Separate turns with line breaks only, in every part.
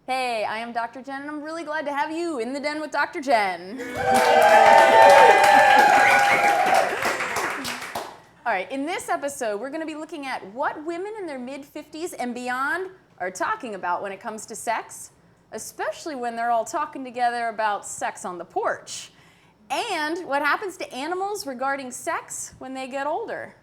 Hey, I am Dr. Jenn, and I'm really glad to have you in the den with Dr. Jenn. All right, in this episode, we're going to be looking at what women in their mid-50s and beyond are talking about when it comes to sex, especially when they're all talking together about sex on the porch, and what happens to animals regarding sex when they get older.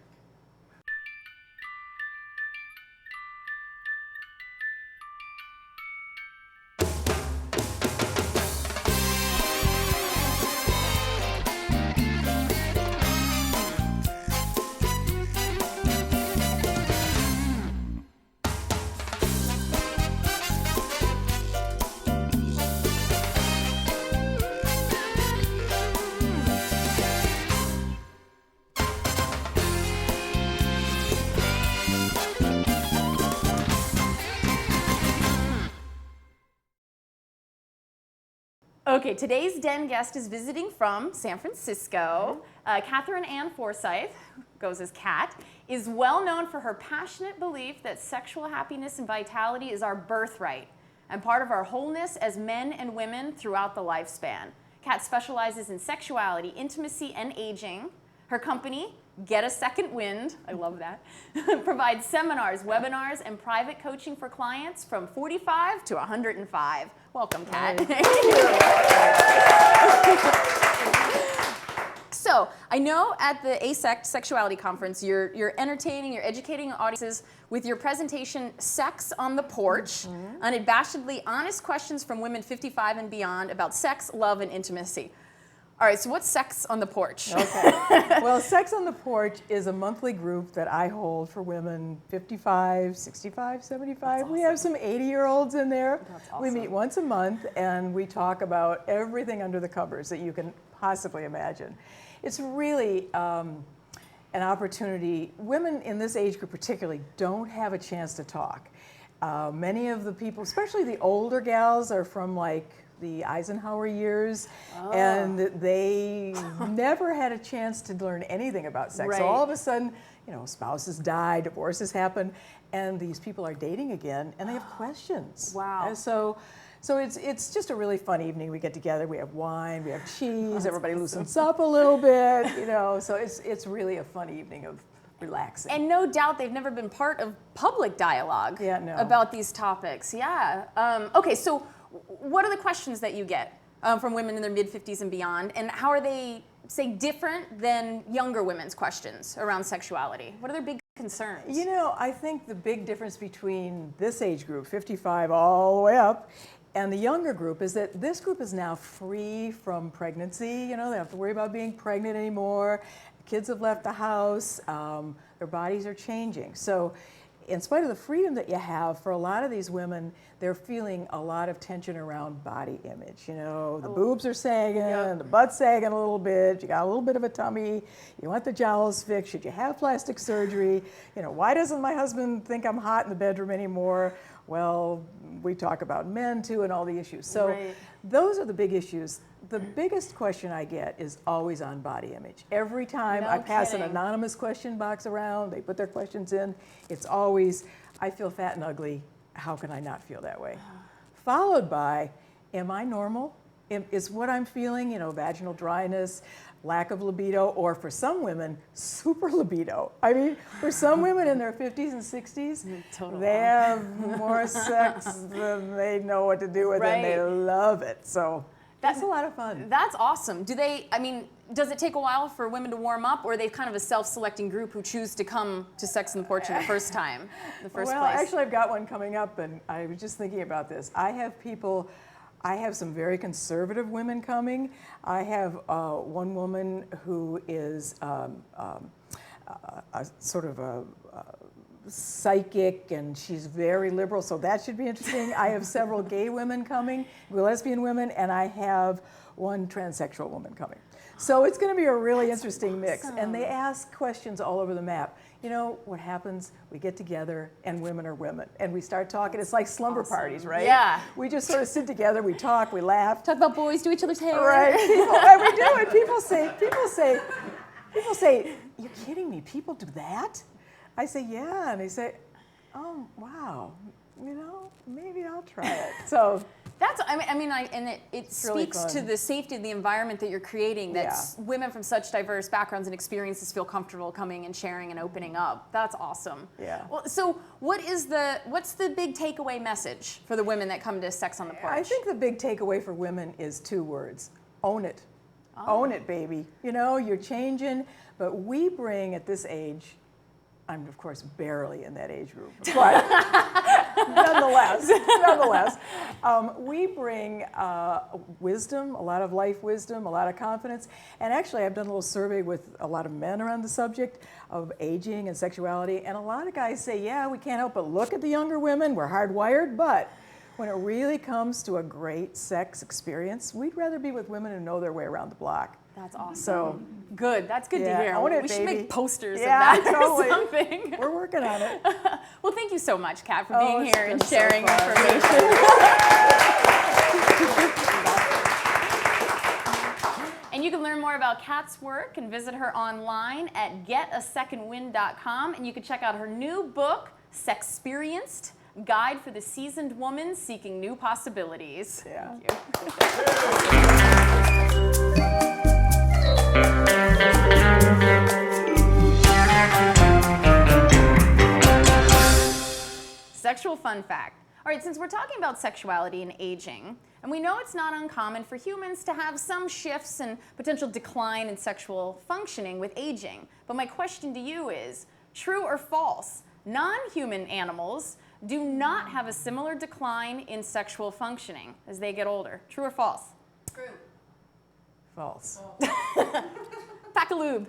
Okay, today's den guest is visiting from San Francisco. Cat Forsyth, who goes as Cat, is well known for her passionate belief that sexual happiness and vitality is our birthright and part of our wholeness as men and women throughout the lifespan. Cat specializes in sexuality, intimacy, and aging. Her company, Get a Second Wind, I love that, provides seminars, webinars, and private coaching for clients from 45 to 105. Welcome, Cat. Thank you. So, I know at the ASEC Sexuality Conference, you're entertaining, you're educating audiences with your presentation, Sex on the Porch, unabashedly honest questions from women 55 and beyond about sex, love, and intimacy. All right, so what's Sex on the Porch?
Okay. Well, Sex on the Porch is a monthly group that I hold for women 55, 65, 75. We have some 80-year-olds in there.
That's awesome.
We meet once a month and we talk about everything under the covers that you can possibly imagine. It's really an opportunity. Women in this age group particularly don't have a chance to talk. Many of the people, especially the older gals, are from like the Eisenhower years, and they never had a chance to learn anything about sex.
Right.
So all of a sudden, you know, spouses die, divorces happen, and these people are dating again, and they have questions.
Wow.
And so it's just a really fun evening. We get together, we have wine, we have cheese, everybody loosens up a little bit, you know. So it's really a fun evening of relaxing.
And no doubt they've never been part of public dialogue about these topics. Yeah. Okay, so what are the questions that you get from women in their mid-50s and beyond, and how are they, say, different than younger women's questions around sexuality? What are their big concerns?
You know, I think the big difference between this age group, 55 all the way up, and the younger group is that this group is now free from pregnancy. You know, they don't have to worry about being pregnant anymore. Kids have left the house. Their bodies are changing. So in spite of the freedom that you have, for a lot of these women, they're feeling a lot of tension around body image. You know, the boobs are sagging, the butt's sagging a little bit, you got a little bit of a tummy, you want the jowls fixed, should you have plastic surgery? You know, why doesn't my husband think I'm hot in the bedroom anymore? Well, we talk about men too and all the issues. So those are the big issues. The biggest question I get is always on body image. Every time I pass an anonymous question box around, they put their questions in, it's always, I feel fat and ugly, how can I not feel that way? Followed by, am I normal? Is what I'm feeling, you know, vaginal dryness, lack of libido, or for some women, super libido. I mean, for some women in their 50s and 60s, they have more sex than they know what to do with, and they love it. So that's a lot of fun.
That's awesome. Do they, I mean, does it take a while for women to warm up, or are they kind of a self-selecting group who choose to come to Sex on the Porch in the first time, place?
Actually, I've got one coming up, and I was just thinking about this. I have some very conservative women coming. I have one woman who is a sort of a psychic, and she's very liberal, so that should be interesting. I have several gay women coming, lesbian women, and I have one transsexual woman coming. So it's going to be a really interesting mix. And they ask questions all over the map. You know, what happens, we get together and women are women. And we start talking, it's like slumber parties, right?
Yeah.
We just sort of sit together, we talk, we laugh.
Talk about boys, do each other's hair.
Right, and we do it. People say, you're kidding me, people do that? I say, yeah, and they say, oh, wow. you know, maybe I'll try it. So
That's, and it
really
speaks to
fun.
the safety of the environment that you're creating, that
Yeah.
women from such diverse backgrounds and experiences feel comfortable coming and sharing and opening up. That's awesome.
Yeah.
Well, so what's the big takeaway message for the women that come to Sex on the Porch?
I think the big takeaway for women is 2 words: own it. Own it, baby. You know, you're changing, but we bring at this age, I'm of course barely in that age group, but nonetheless, we bring wisdom, a lot of life wisdom, a lot of confidence. And actually, I've done a little survey with a lot of men around the subject of aging and sexuality, and a lot of guys say, yeah, we can't help but look at the younger women, we're hardwired, but when it really comes to a great sex experience, we'd rather be with women who know their way around the block.
That's awesome.
So
good. That's good to hear.
own it,
We should
baby.
make posters
Yeah,
of that
totally.
or something.
We're working on it.
Well, thank you so much, Kat, for being
it's
here and
been so
sharing
fun.
information. And you can learn more about Kat's work and visit her online at getasecondwind.com. And you can check out her new book, Sexperienced, Guide for the Seasoned Woman Seeking New Possibilities.
Yeah.
Thank you. Sexual fun fact. All right, since we're talking about sexuality and aging, and we know it's not uncommon for humans to have some shifts and potential decline in sexual functioning with aging. But my question to you is, true or false? Non-human animals do not have a similar decline in sexual functioning as they get older. True or false?
True.
False.
Pack a lube.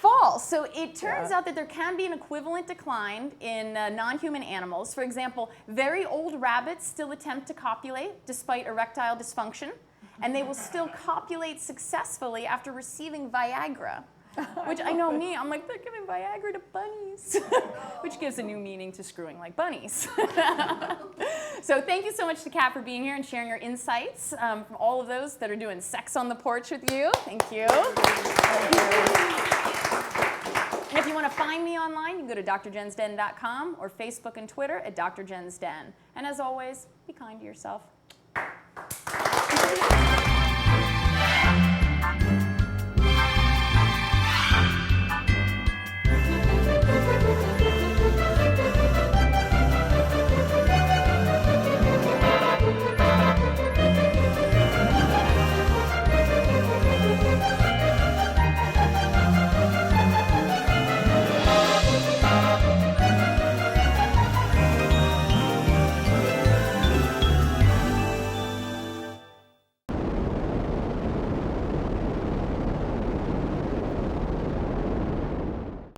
False. So it turns out that there can be an equivalent decline in non-human animals. For example, very old rabbits still attempt to copulate despite erectile dysfunction, and they will still copulate successfully after receiving Viagra. Which I know me, I'm like, they're giving Viagra to bunnies, which gives a new meaning to screwing like bunnies. So thank you so much to Kat for being here and sharing your insights from all of those that are doing Sex on the Porch with you. Thank you. And if you want to find me online, you can go to drjensden.com or Facebook and Twitter at Dr. Jen's Den. And as always, be kind to yourself.